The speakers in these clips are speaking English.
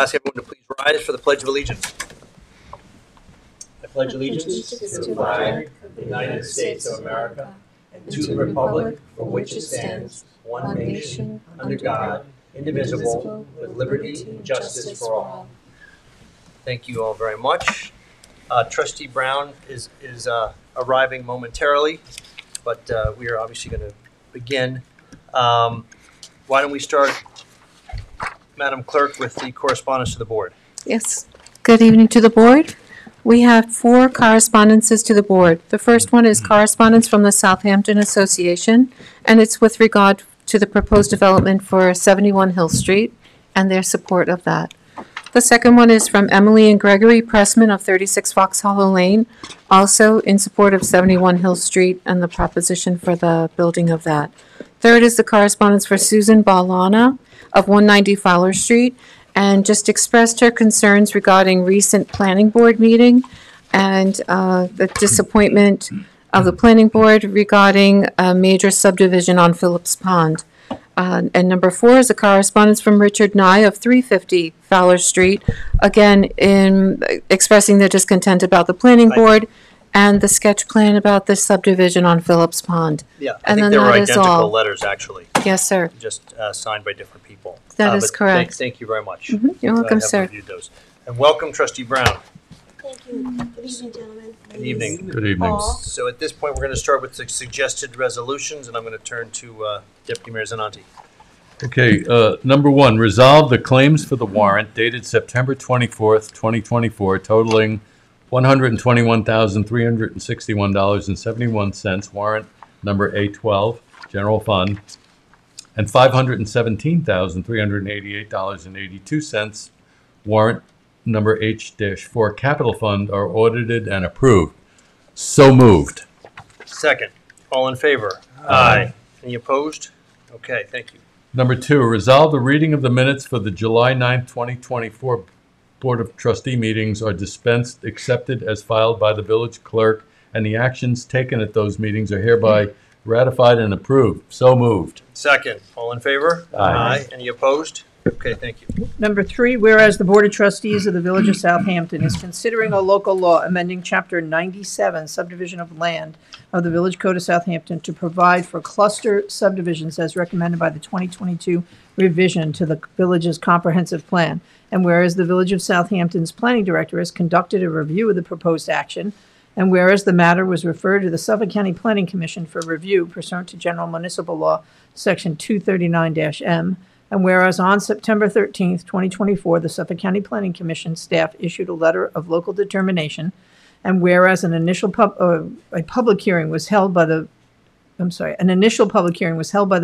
ask everyone to please rise for the Pledge of Allegiance. I pledge allegiance to the flag of the United States of America and to the republic for which it stands, one nation, under God, indivisible, with liberty and justice for all. Thank you all very much. Trustee Brown is arriving momentarily, but we are obviously going to begin. Why don't we start, Madam Clerk, with the correspondence to the board? Yes. Good evening to the board. We have 4 correspondences to the board. The first one is correspondence from the Southampton Association, and it's with regard to the proposed development for 71 Hill Street and their support of that. The second one is from Emily and Gregory Pressman of 36 Fox Hollow Lane, also in support of 71 Hill Street and the proposition for the building of that. Third is the correspondence for Susan Balana of 190 Fowler Street, and just expressed her concerns regarding recent planning board meeting and the disappointment of the planning board regarding a major subdivision on Phillips Pond. And number 4 is a correspondence from Richard Nye of 350 Fowler Street, again in expressing their discontent about the planning board and the sketch plan about the subdivision on Phillips Pond. Yeah, I think they were identical letters, actually. Yes, sir. Just signed by different people. That is correct. Thank you very much. You're welcome, sir. Reviewed those. And welcome, Trustee Brown. Thank you. Good evening, gentlemen. Good evening. Good evening. So at this point, we're going to start with the suggested resolutions, and I'm going to turn to Deputy Mayor Zananti. Okay, number 1, resolve the claims for the warrant dated September 24th, 2024, totaling $121,361.71, warrant number A12, General Fund, and $517,388.82, warrant number H-4, Capital Fund, are audited and approved. So moved. Second. All in favor? Aye. Any opposed? Okay, thank you. Number 2, resolve the reading of the minutes for the July 9th, 2024 Board of Trustee meetings are dispensed, accepted as filed by the village clerk, and the actions taken at those meetings are hereby ratified and approved. So moved. Second. All in favor? Aye. Any opposed? Okay, thank you. Number 3, whereas the Board of Trustees of the Village of Southampton is considering a local law amending Chapter 97, subdivision of land of the Village Code of Southampton to provide for cluster subdivisions as recommended by the 2022 revision to the village's comprehensive plan. And whereas the Village of Southampton's planning director has conducted a review of the proposed action, and whereas the matter was referred to the Suffolk County Planning Commission for review pursuant to General Municipal Law, Section 239-M, and whereas on September 13th, 2024, the Suffolk County Planning Commission staff issued a letter of local determination, and whereas an initial public hearing was held by the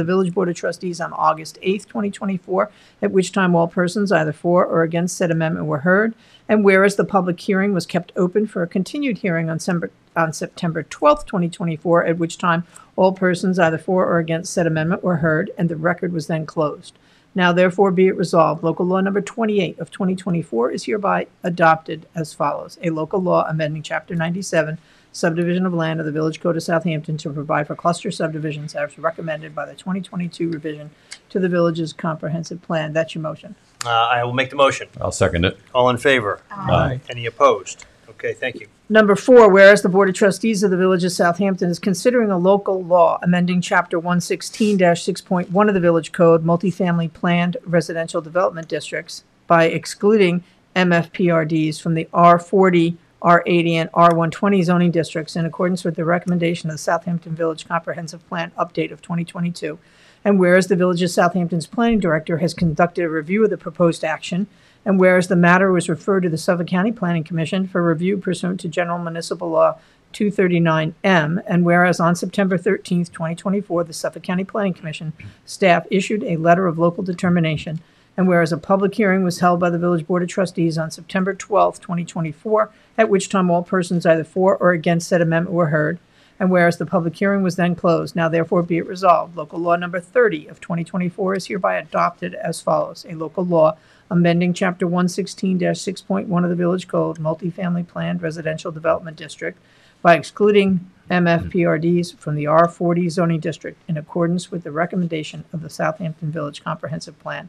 Village Board of Trustees on August 8th, 2024, at which time all persons either for or against said amendment were heard, and whereas the public hearing was kept open for a continued hearing on September 12th, 2024, at which time all persons either for or against said amendment were heard, and the record was then closed. Now therefore be it resolved, local law number 28 of 2024 is hereby adopted as follows. A local law amending Chapter 97, subdivision of land of the Village Code of Southampton to provide for cluster subdivisions as recommended by the 2022 revision to the village's comprehensive plan. That's your motion. I will make the motion. I'll second it. All in favor? Aye. Any opposed? Okay, thank you. Number 4, whereas the Board of Trustees of the Village of Southampton is considering a local law amending Chapter 116-6.1 of the Village Code, multifamily planned residential development districts, by excluding MFPRDs from the R40, R80, and R120 zoning districts in accordance with the recommendation of the Southampton Village Comprehensive Plan Update of 2022. And whereas the Village of Southampton's planning director has conducted a review of the proposed action, and whereas the matter was referred to the Suffolk County Planning Commission for review pursuant to General Municipal Law 239M, and whereas on September 13th, 2024, the Suffolk County Planning Commission staff issued a letter of local determination, and whereas a public hearing was held by the Village Board of Trustees on September 12th, 2024, at which time all persons either for or against said amendment were heard, and whereas the public hearing was then closed, now therefore be it resolved, local law number 30 of 2024 is hereby adopted as follows. A local law amending Chapter 116-6.1 of the Village Code, multifamily planned residential development district, by excluding MFPRDs from the R40 zoning district in accordance with the recommendation of the Southampton Village Comprehensive Plan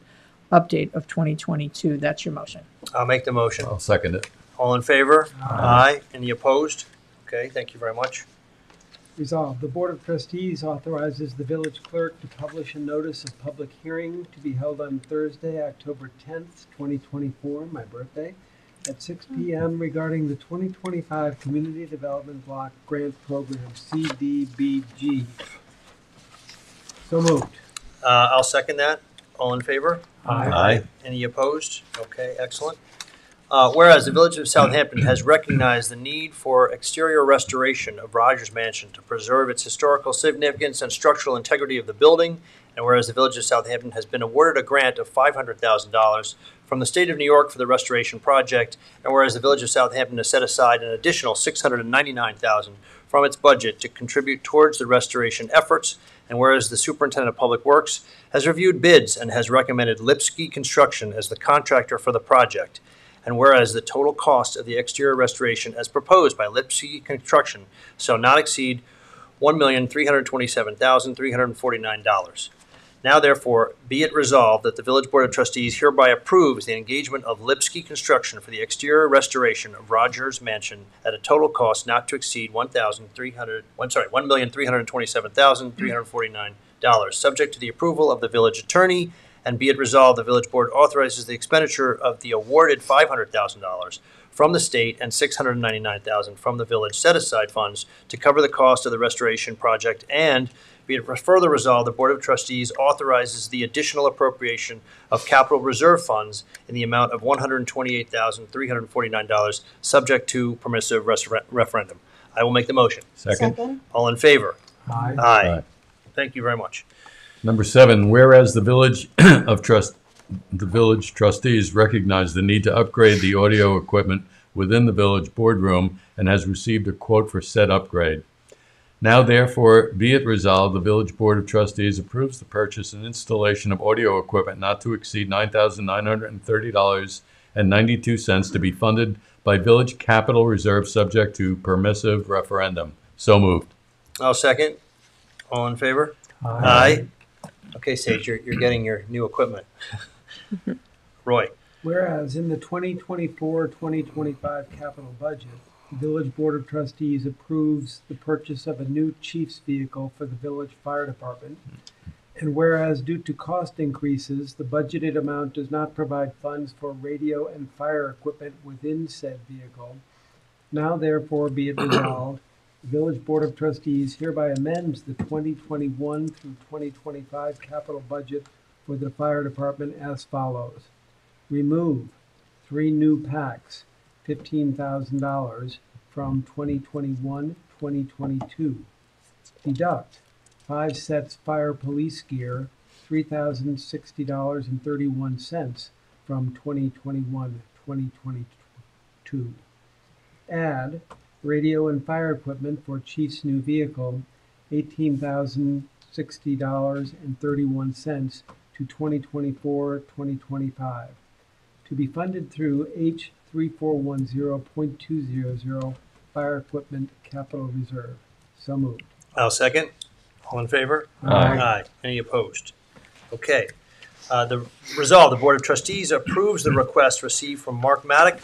update of 2022. That's your motion. I'll make the motion. I'll second it. All in favor? Aye. Any opposed? Okay, thank you very much. Resolved, the Board of Trustees authorizes the village clerk to publish a notice of public hearing to be held on Thursday, October 10th, 2024, my birthday, at 6 p.m. regarding the 2025 Community Development Block Grant Program, CDBG. So moved. I'll second that. All in favor? Aye. Any opposed? Okay, excellent. Whereas the Village of Southampton has recognized the need for exterior restoration of Rogers Mansion to preserve its historical significance and structural integrity of the building, and whereas the Village of Southampton has been awarded a grant of $500,000 from the State of New York for the restoration project, and whereas the Village of Southampton has set aside an additional $699,000 from its budget to contribute towards the restoration efforts, and whereas the Superintendent of Public Works has reviewed bids and has recommended Lipsky Construction as the contractor for the project, and whereas the total cost of the exterior restoration as proposed by Lipsky Construction shall not exceed $1,327,349. Now therefore, be it resolved that the Village Board of Trustees hereby approves the engagement of Lipsky Construction for the exterior restoration of Rogers Mansion at a total cost not to exceed $1,327,349, subject to the approval of the village attorney. And be it resolved, the Village Board authorizes the expenditure of the awarded $500,000 from the state and $699,000 from the village set-aside funds to cover the cost of the restoration project. And be it further resolved, the Board of Trustees authorizes the additional appropriation of capital reserve funds in the amount of $128,349, subject to permissive referendum. I will make the motion. Second. All in favor? Aye. Aye. Thank you very much. Number 7, whereas the village trustees recognize the need to upgrade the audio equipment within the village boardroom and has received a quote for said upgrade. Now therefore be it resolved, the village board of trustees approves the purchase and installation of audio equipment not to exceed $9,930.92 to be funded by village capital reserve subject to permissive referendum. So moved. I'll second. All in favor? Aye. Okay, Sage, you're getting your new equipment. Roy. Whereas in the 2024-2025 capital budget, the Village Board of Trustees approves the purchase of a new chief's vehicle for the village fire department. And whereas due to cost increases, the budgeted amount does not provide funds for radio and fire equipment within said vehicle. Now therefore be it resolved, the Village Board of Trustees hereby amends the 2021 through 2025 capital budget for the fire department as follows. Remove 3 new packs, $15,000 from 2021-2022. Deduct 5 sets fire police gear, $3,060.31 from 2021-2022. Add radio and fire equipment for chief's new vehicle, $18,060.31 to 2024-2025. To be funded through H3410.200 Fire Equipment Capital Reserve. So moved. I'll second. All in favor? Aye. Any opposed? Okay. The Board of Trustees approves the request received from Mark Maddock,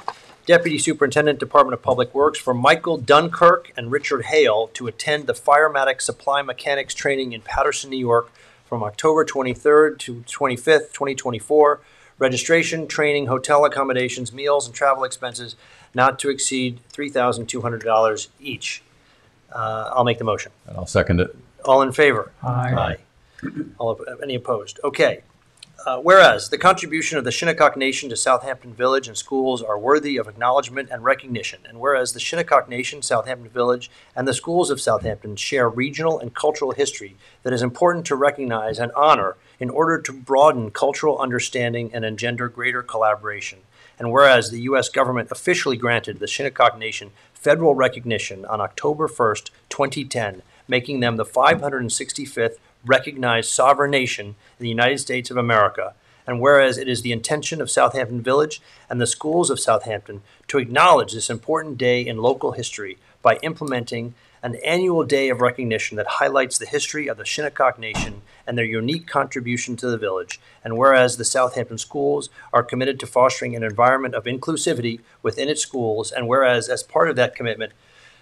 Deputy Superintendent, Department of Public Works, for Michael Dunkirk and Richard Hale to attend the Firematic Supply Mechanics Training in Paterson, New York from October 23rd to 25th, 2024. Registration, training, hotel accommodations, meals, and travel expenses not to exceed $3,200 each. I'll make the motion. And I'll second it. All in favor? Aye. Any opposed? Okay. Whereas the contribution of the Shinnecock Nation to Southampton Village and schools are worthy of acknowledgement and recognition, and whereas the Shinnecock Nation, Southampton Village, and the schools of Southampton share regional and cultural history that is important to recognize and honor in order to broaden cultural understanding and engender greater collaboration, and whereas the U.S. government officially granted the Shinnecock Nation federal recognition on October 1st, 2010, making them the 565th recognized sovereign nation in the United States of America, and whereas it is the intention of Southampton Village and the schools of Southampton to acknowledge this important day in local history by implementing an annual day of recognition that highlights the history of the Shinnecock Nation and their unique contribution to the village. And whereas the Southampton schools are committed to fostering an environment of inclusivity within its schools, and whereas as part of that commitment,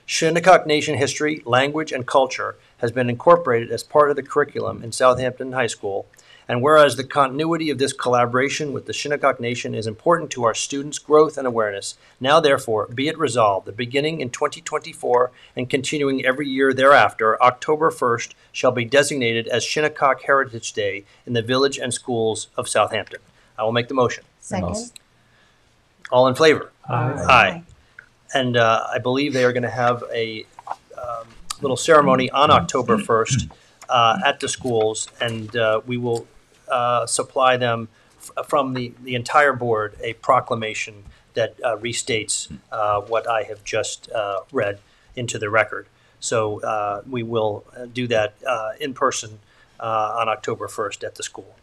Shinnecock Nation history, language, and culture has been incorporated as part of the curriculum in Southampton High School. And whereas the continuity of this collaboration with the Shinnecock Nation is important to our students' growth and awareness, now therefore be it resolved that beginning in 2024 and continuing every year thereafter, October 1st shall be designated as Shinnecock Heritage Day in the village and schools of Southampton. I will make the motion. Second. All in favor? Aye. Aye. And I believe they are going to have a little ceremony on October 1st at the schools, and we will supply them from the entire board a proclamation that restates what I have just read into the record. So we will do that in person on October 1st at the school.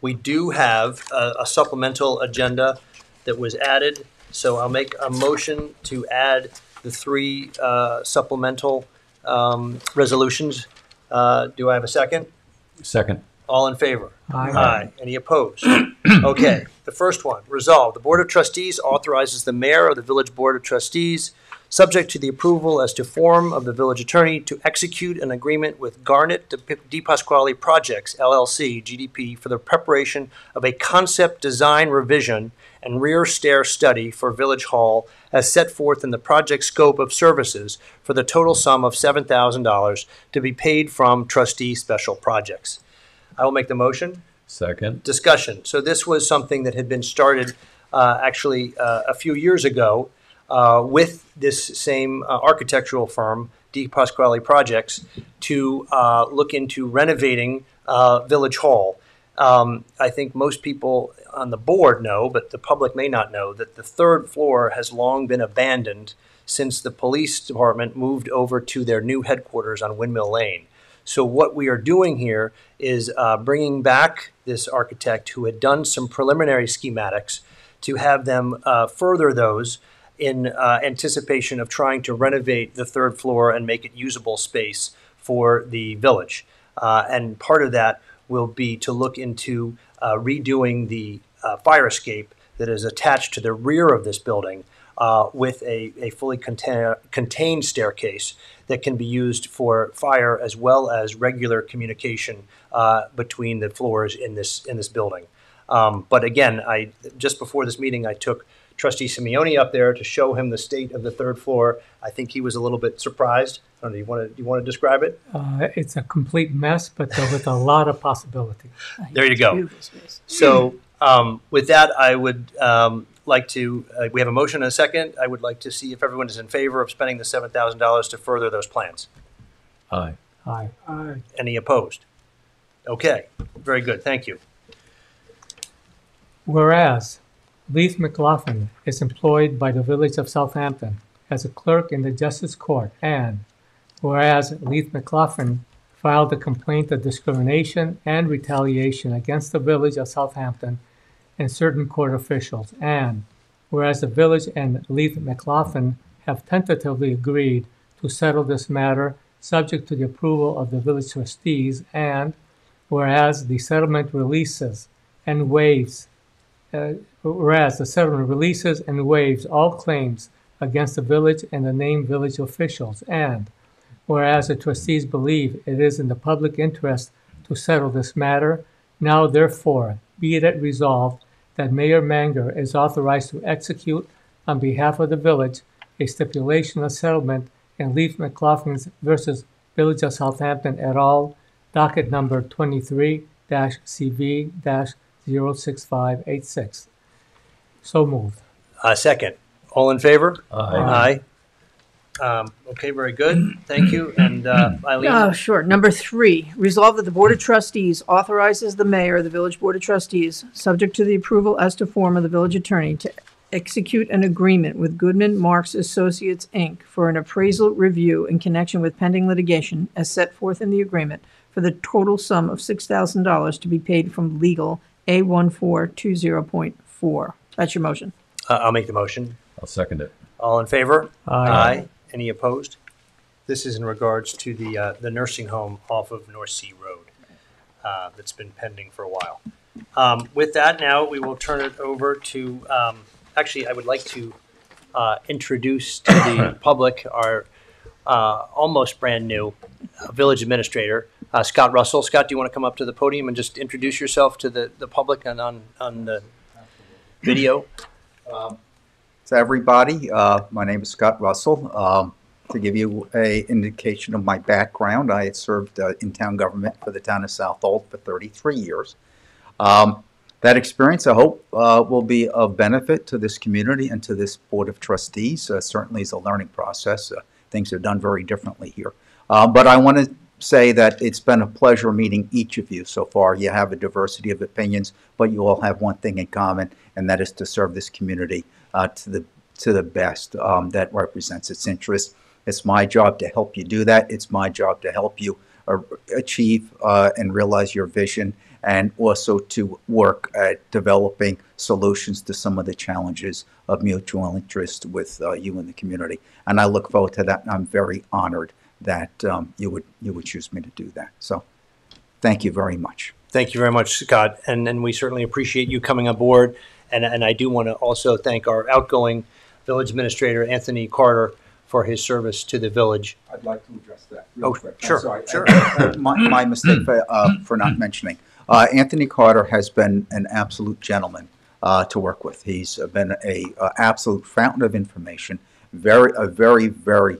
We do have a supplemental agenda that was added, so I'll make a motion to add the 3 supplemental resolutions. Do I have a second? Second. All in favor? Aye. Any opposed? Okay, the first one, resolved. The Board of Trustees authorizes the mayor of the Village Board of Trustees, subject to the approval as to form of the village attorney, to execute an agreement with Garnet De Pasquale Projects, LLC, GDP, for the preparation of a concept design revision and rear stair study for Village Hall as set forth in the project scope of services for the total sum of $7,000 to be paid from trustee special projects. I will make the motion. Second. Discussion. So this was something that had been started actually a few years ago with this same architectural firm, De Pasquale Projects, to look into renovating Village Hall. I think most people on the board know, but the public may not know, that the 3rd floor has long been abandoned since the police department moved over to their new headquarters on Windmill Lane. So what we are doing here is bringing back this architect who had done some preliminary schematics to have them further those in anticipation of trying to renovate the 3rd floor and make it usable space for the village. And part of that will be to look into redoing the fire escape that is attached to the rear of this building with a fully contained staircase that can be used for fire as well as regular communication between the floors in this building. But again, just before this meeting, I took Trustee Simeone up there to show him the state of the 3rd floor. I think he was a little bit surprised. I don't know, do you want to describe it? It's a complete mess, but with a lot of possibility. There you go. Beautiful space. So with that, I would like to, we have a motion and a second. I would like to see if everyone is in favor of spending the $7,000 to further those plans. Aye. Aye. Aye. Any opposed? Okay, very good. Thank you. Whereas Leith McLaughlin is employed by the Village of Southampton as a clerk in the Justice Court, and whereas Leith McLaughlin filed a complaint of discrimination and retaliation against the Village of Southampton and certain court officials, and whereas the Village and Leith McLaughlin have tentatively agreed to settle this matter subject to the approval of the Village trustees, and whereas the settlement releases and waives all claims against the village and the named village officials, and whereas the trustees believe it is in the public interest to settle this matter, now therefore be it resolved that Mayor Manger is authorized to execute on behalf of the village a stipulation of settlement in Leith McLaughlin's versus Village of Southampton et al., docket number 23-CV-06586. So moved. Second. All in favor? Aye. Okay, very good. Thank you. And Eileen? Oh, sure. Number 3, resolve that the Board of Trustees authorizes the mayor of the Village Board of Trustees, subject to the approval as to form of the village attorney, to execute an agreement with Goodman Marks Associates, Inc. for an appraisal review in connection with pending litigation as set forth in the agreement for the total sum of $6,000 to be paid from legal A1420.4. That's your motion. I'll make the motion. I'll second it. All in favor? Aye. Any opposed? This is in regards to the nursing home off of North Sea Road that's been pending for a while. With that, now we will turn it over to, actually, I would like to introduce to the public our almost brand new village administrator, Scott Russell. Scott, do you want to come up to the podium and just introduce yourself to the public and on the video? To everybody, my name is Scott Russell. To give you an indication of my background, I had served in town government for the town of Southold for 33 years. That experience, I hope, will be of benefit to this community and to this Board of Trustees. Certainly is a learning process. Things are done very differently here. But I want to say that it's been a pleasure meeting each of you so far. You have a diversity of opinions, but you all have one thing in common, and that is to serve this community to the best that represents its interests. It's my job to help you do that. It's my job to help you achieve and realize your vision, and also to work at developing solutions to some of the challenges of mutual interest with you and the community. And I look forward to that, and I'm very honored that you would choose me to do that. So thank you very much. Thank you very much, Scott, and we certainly appreciate you coming aboard. And I do want to also thank our outgoing village administrator, Anthony Carter, for his service to the village. I'd like to address that real quick. Sure, I'm sorry. sure. My mistake for not mentioning. Anthony Carter has been an absolute gentleman to work with. He's been a absolute fountain of information, a very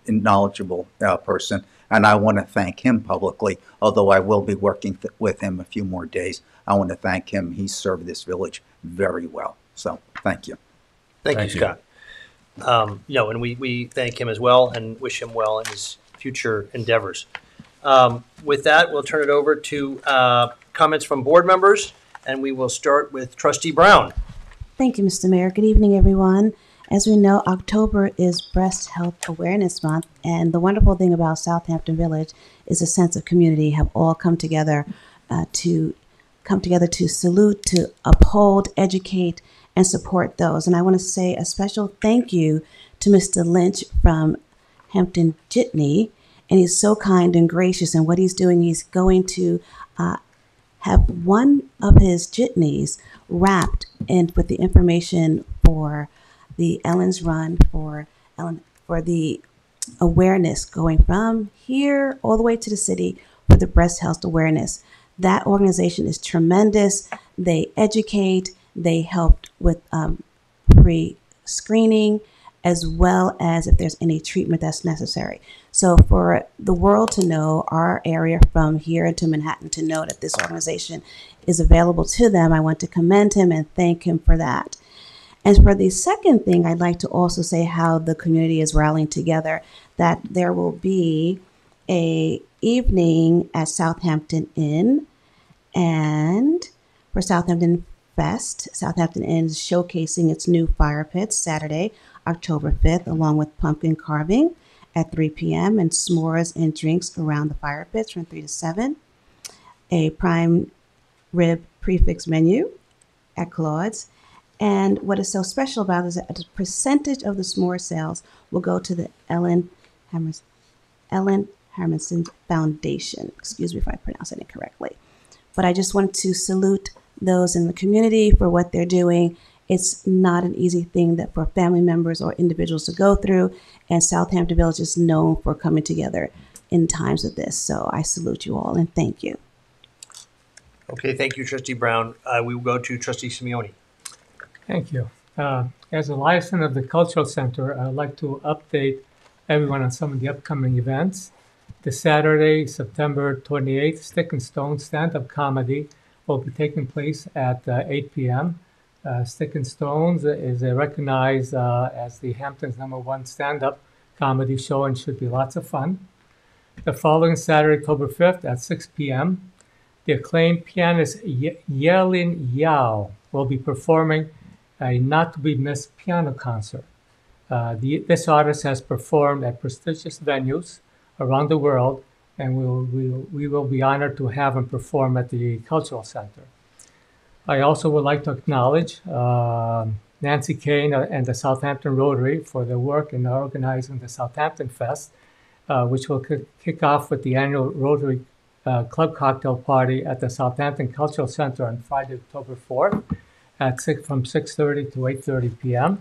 knowledgeable person, and I want to thank him publicly, although I will be working with him a few more days. I want to thank him. He's served this village very well. So thank you. Thank you, Scott. And we thank him as well and wish him well in his future endeavors. With that, we'll turn it over to comments from board members, and we will start with Trustee Brown. Thank you, Mr. Mayor. Good evening, everyone. As we know, October is Breast Health Awareness Month, and the wonderful thing about Southampton Village is a sense of community have all come together to salute, to uphold, educate, and support those. And I want to say a special thank you to Mr. Lynch from Hampton Jitney. And he's so kind and gracious. And what he's doing, he's going to have one of his jitneys wrapped in with the information for the Ellen's Run for the awareness going from here all the way to the city for the breast health awareness. That organization is tremendous. They educate. They help with pre-screening, as well as if there's any treatment that's necessary. So for the world to know, our area from here to Manhattan to know that this organization is available to them, I want to commend him and thank him for that. And for the second thing, I'd like to also say how the community is rallying together, that there will be a evening at Southampton Inn, and for Southampton Fest, Southampton Inn is showcasing its new fire pits Saturday, October 5th, along with pumpkin carving at 3 p.m. and s'mores and drinks around the fire pits from 3 to 7. A prime rib prefix menu at Claude's. And what is so special about it is that a percentage of the s'more sales will go to the Ellen Hermanson Foundation. Excuse me if I pronounce it incorrectly. But I just want to salute those in the community for what they're doing. It's not an easy thing that for family members or individuals to go through, and Southampton Village is known for coming together in times of this. So I salute you all and thank you. Okay, thank you, Trustee Brown. We will go to Trustee Simeone. Thank you. As a liaison of the Cultural Center, I'd like to update everyone on some of the upcoming events. This Saturday, September 28th, Stick and Stone stand-up comedy will be taking place at 8 p.m. Stick and Stones is recognized as the Hampton's #1 stand-up comedy show and should be lots of fun. The following Saturday, October 5th at 6 p.m., the acclaimed pianist Yelin Yao will be performing a not-to-be-missed piano concert. This artist has performed at prestigious venues around the world, and we will be honored to have him perform at the Cultural Center. I also would like to acknowledge Nancy Kane and the Southampton Rotary for their work in organizing the Southampton Fest, which will kick off with the annual Rotary Club Cocktail Party at the Southampton Cultural Center on Friday, October 4th from 6:30 to 8:30 p.m.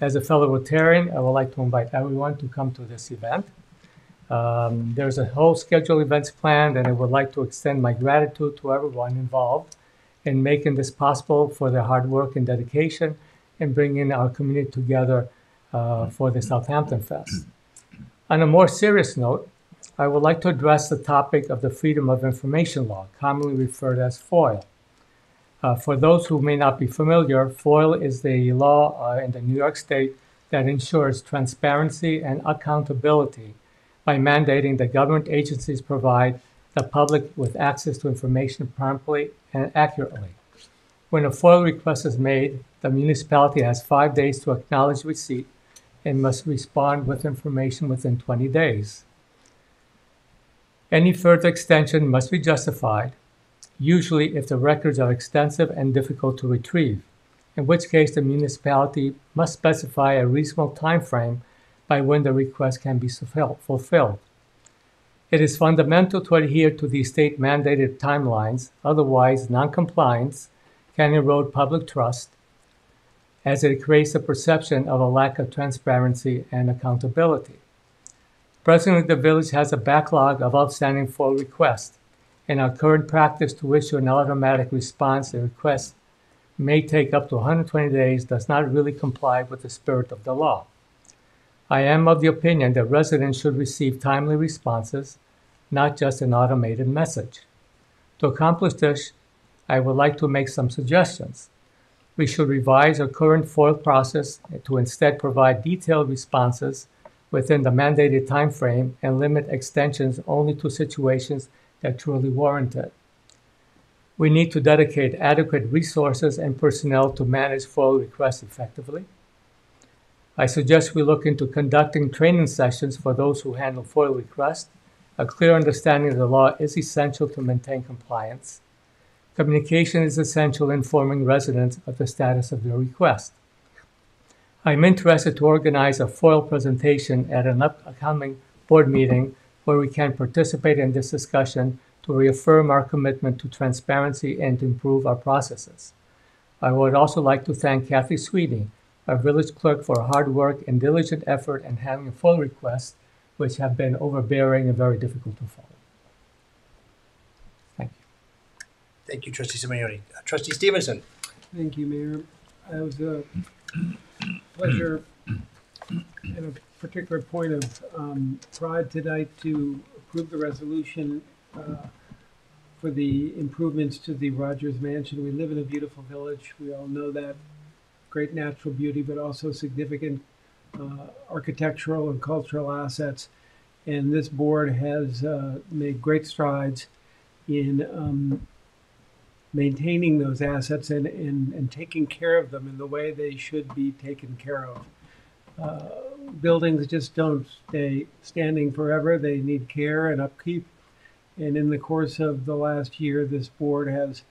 As a fellow Rotarian, I would like to invite everyone to come to this event. There's a whole schedule of events planned, and I would like to extend my gratitude to everyone involved in making this possible for their hard work and dedication in bringing our community together for the Southampton Fest. On a more serious note, I would like to address the topic of the Freedom of Information Law, commonly referred as FOIL. For those who may not be familiar, FOIL is the law in the New York State that ensures transparency and accountability by mandating that government agencies provide the public with access to information promptly and accurately. When a FOIL request is made, the municipality has 5 days to acknowledge receipt and must respond with information within 20 days. Any further extension must be justified, usually if the records are extensive and difficult to retrieve, in which case the municipality must specify a reasonable time frame by when the request can be fulfilled. It is fundamental to adhere to these state-mandated timelines, otherwise non-compliance can erode public trust, as it creates a perception of a lack of transparency and accountability. Presently, the village has a backlog of outstanding FOIL requests, and our current practice to issue an automatic response to requests may take up to 120 days does not really comply with the spirit of the law. I am of the opinion that residents should receive timely responses, not just an automated message. To accomplish this, I would like to make some suggestions. We should revise our current FOIL process to instead provide detailed responses within the mandated time frame and limit extensions only to situations that truly warrant it. We need to dedicate adequate resources and personnel to manage FOIL requests effectively. I suggest we look into conducting training sessions for those who handle FOIL requests. A clear understanding of the law is essential to maintain compliance. Communication is essential in informing residents of the status of their request. I'm interested to organize a FOIL presentation at an upcoming board meeting where we can participate in this discussion to reaffirm our commitment to transparency and to improve our processes. I would also like to thank Kathy Sweeney, our village clerk, for her hard work and diligent effort in handling FOIL requests, which have been overbearing and very difficult to follow. Thank you. Thank you, Trustee Simeoni. Trustee Stevenson. Thank you, Mayor. It was a pleasure and a particular point of pride tonight to approve the resolution for the improvements to the Rogers Mansion. We live in a beautiful village. We all know that. Great natural beauty, but also significant architectural and cultural assets. And this board has made great strides in maintaining those assets and taking care of them in the way they should be taken care of. Buildings just don't stay standing forever. They need care and upkeep. And in the course of the last year, this board has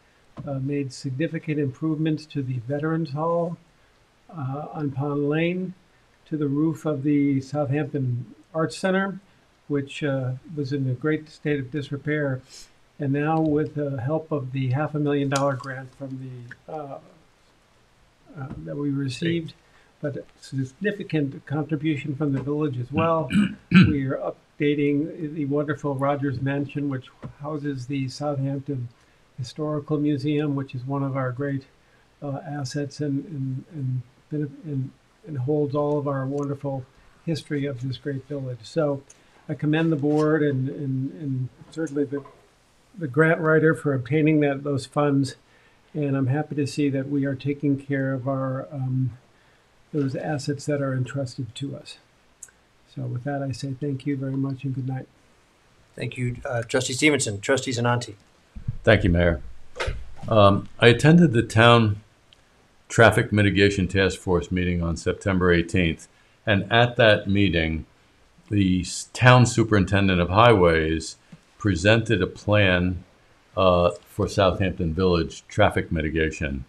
made significant improvements to the Veterans Hall on Pond Lane, to the roof of the Southampton Arts Center, which was in a great state of disrepair. And now, with the help of the $500,000 grant from the that we received, but a significant contribution from the village as well, we are updating the wonderful Rogers Mansion, which houses the Southampton Historical Museum, which is one of our great assets and holds all of our wonderful history of this great village. So I commend the board and certainly the grant writer for obtaining those funds, and I'm happy to see that we are taking care of our those assets that are entrusted to us. So with that, I say thank you very much and good night. Thank you, Trustee Stevenson. Trustee Zananti. Thank you, Mayor. I attended the Town Traffic Mitigation Task Force meeting on September 18th, and at that meeting, the Town Superintendent of Highways presented a plan for Southampton Village traffic mitigation.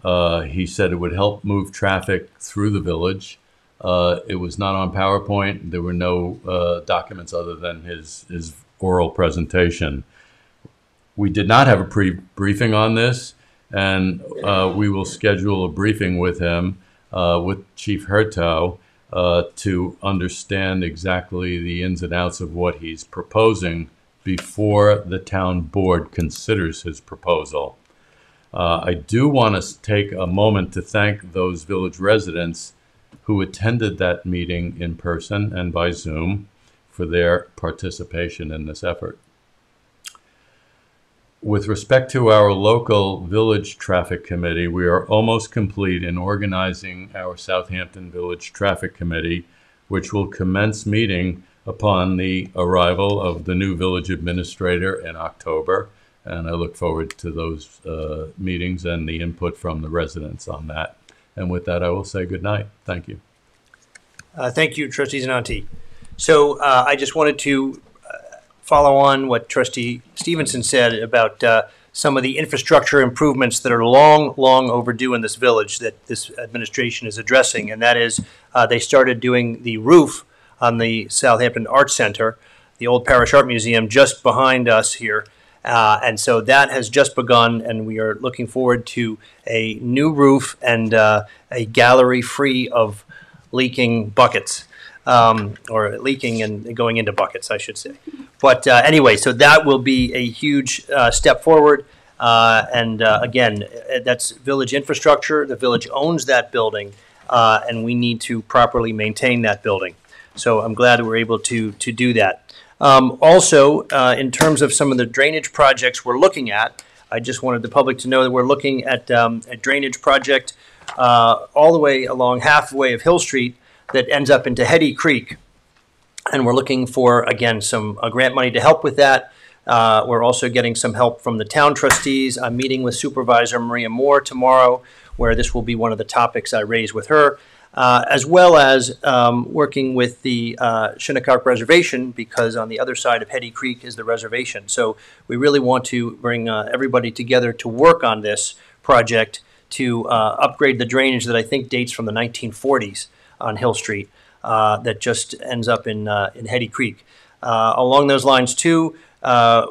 He said it would help move traffic through the village. It was not on PowerPoint. There were no documents other than his oral presentation. We did not have a pre-briefing on this, and we will schedule a briefing with him, with Chief Hertow, to understand exactly the ins and outs of what he's proposing before the town board considers his proposal. I do want to take a moment to thank those village residents who attended that meeting in person and by Zoom for their participation in this effort. With respect to our local village traffic committee, we are almost complete in organizing our Southampton Village Traffic Committee, which will commence meeting upon the arrival of the new village administrator in October. And I look forward to those meetings and the input from the residents on that. And with that, I will say good night. Thank you. Thank you, Trustee Zananti. So I just wanted to follow on what Trustee Stevenson said about some of the infrastructure improvements that are long overdue in this village that this administration is addressing. And that is they started doing the roof on the Southampton Arts Center, the old Parish Art Museum just behind us here. And so that has just begun, and we are looking forward to a new roof and a gallery free of leaking buckets, or leaking and going into buckets, I should say. But anyway, so that will be a huge step forward. And again, that's village infrastructure. The village owns that building, and we need to properly maintain that building. So I'm glad we're able to do that. Also, in terms of some of the drainage projects we're looking at, I just wanted the public to know that we're looking at a drainage project all the way along halfway of Hill Street that ends up into Hetty Creek. And we're looking for, again, some grant money to help with that. We're also getting some help from the town trustees. I'm meeting with Supervisor Maria Moore tomorrow, where this will be one of the topics I raise with her. As well as working with the Shinnecock Reservation, because on the other side of Hetty Creek is the reservation. So we really want to bring everybody together to work on this project to upgrade the drainage that I think dates from the 1940s on Hill Street that just ends up in Hetty Creek. Along those lines, too,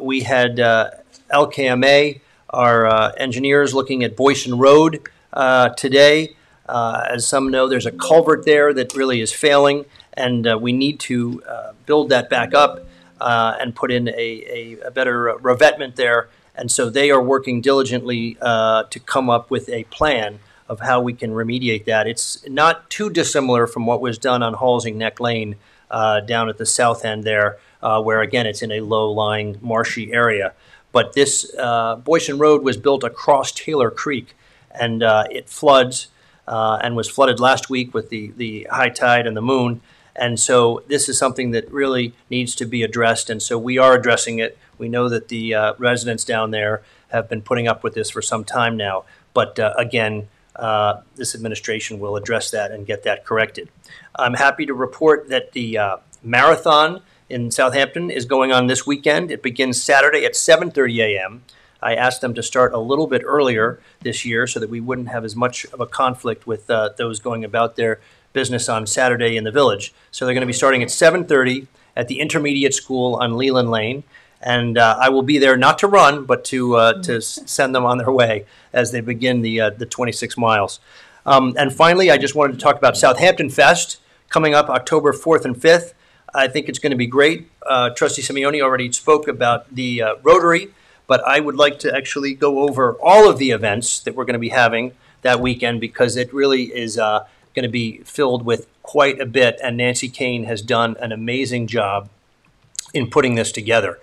we had LKMA, our engineers, looking at Boyson Road today. As some know, there's a culvert there that really is failing, and we need to build that back up and put in a better revetment there. And so they are working diligently to come up with a plan of how we can remediate that. It's not too dissimilar from what was done on Halsing Neck Lane down at the south end there, where, again, it's in a low-lying, marshy area. But this Boyson Road was built across Taylor Creek, and it floods. And was flooded last week with the high tide and the moon. And so this is something that really needs to be addressed. And so we are addressing it. We know that the residents down there have been putting up with this for some time now. But again, this administration will address that and get that corrected. I'm happy to report that the marathon in Southampton is going on this weekend. It begins Saturday at 7:30 a.m. I asked them to start a little bit earlier this year so that we wouldn't have as much of a conflict with those going about their business on Saturday in the village. So they're going to be starting at 7:30 at the intermediate school on Leland Lane. And I will be there not to run, but to send them on their way as they begin the 26 miles. And finally, I just wanted to talk about Southampton Fest coming up October 4th and 5th. I think it's going to be great. Trustee Simeone already spoke about the Rotary. But I would like to actually go over all of the events that we're going to be having that weekend, because it really is going to be filled with quite a bit. And Nancy Kane has done an amazing job in putting this together,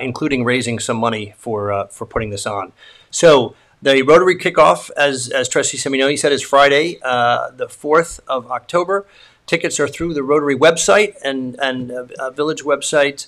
including raising some money for putting this on. So the Rotary kickoff, as Trustee Simeone said, is Friday, the 4th of October. Tickets are through the Rotary website and village website.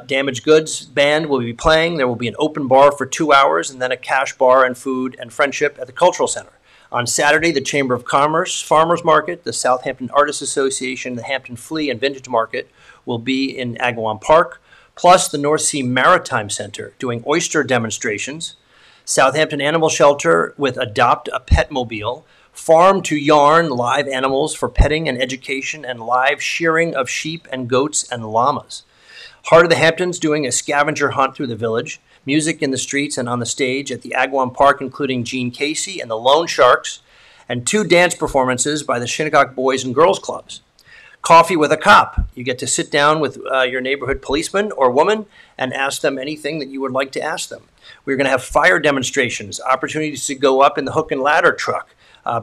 Damaged Goods Band will be playing. There will be an open bar for 2 hours, and then a cash bar and food and friendship at the Cultural Center. On Saturday, the Chamber of Commerce Farmers Market, the Southampton Artists Association, the Hampton Flea and Vintage Market will be in Agawam Park, plus the North Sea Maritime Center doing oyster demonstrations. Southampton Animal Shelter with Adopt a Pet Mobile, Farm to Yarn live animals for petting and education, and live shearing of sheep and goats and llamas. Heart of the Hamptons doing a scavenger hunt through the village, music in the streets and on the stage at the Agawam Park, including Gene Casey and the Lone Sharks, and 2 dance performances by the Shinnecock Boys and Girls Clubs. Coffee with a Cop. You get to sit down with your neighborhood policeman or woman and ask them anything that you would like to ask them. We're going to have fire demonstrations, opportunities to go up in the hook and ladder truck,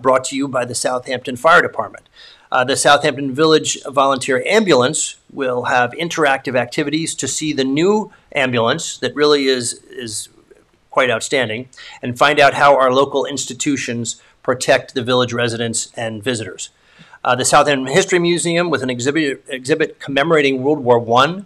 brought to you by the Southampton Fire Department. The Southampton Village Volunteer Ambulance will have interactive activities to see the new ambulance that really is quite outstanding, and find out how our local institutions protect the village residents and visitors. The Southampton History Museum with an exhibit commemorating World War I.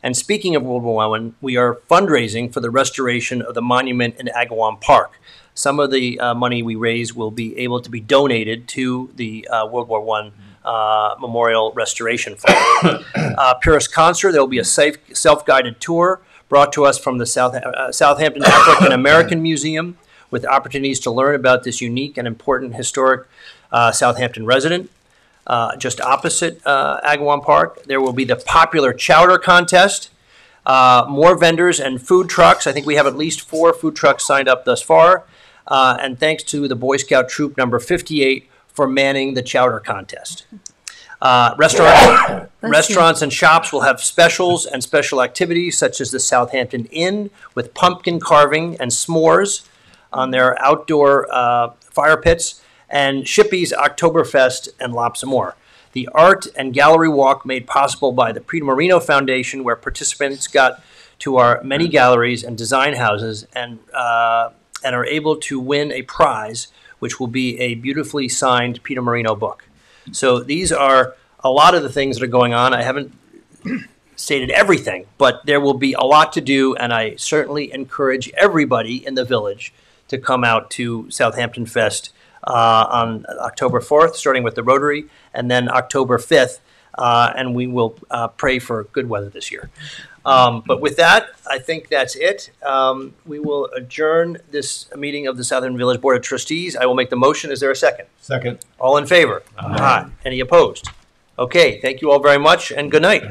And speaking of World War I, we are fundraising for the restoration of the monument in Agawam Park. Some of the money we raise will be able to be donated to the World War I Memorial Restoration Fund. Purist Concert, there will be a self-guided tour brought to us from the Southampton African American Museum, with opportunities to learn about this unique and important historic Southampton resident. Just opposite Agawam Park, there will be the popular chowder contest. More vendors and food trucks. I think we have at least 4 food trucks signed up thus far. And thanks to the Boy Scout Troop number 58 for manning the chowder contest. Restaurants and shops will have specials and special activities, such as the Southampton Inn with pumpkin carving and s'mores on their outdoor fire pits, and Shippey's Oktoberfest and lots more. The art and gallery walk made possible by the Peter Marino Foundation, where participants got to our many galleries and design houses and are able to win a prize, which will be a beautifully signed Peter Marino book. So these are a lot of the things that are going on. I haven't stated everything, but there will be a lot to do, and I certainly encourage everybody in the village to come out to Southampton Fest on October 4th, starting with the Rotary, and then October 5th, and we will pray for good weather this year. But with that, I think that's it. We will adjourn this meeting of the Southampton Village Board of Trustees. I will make the motion. Is there a second? Second. All in favor? Aye. Any opposed? Okay, thank you all very much, and good night.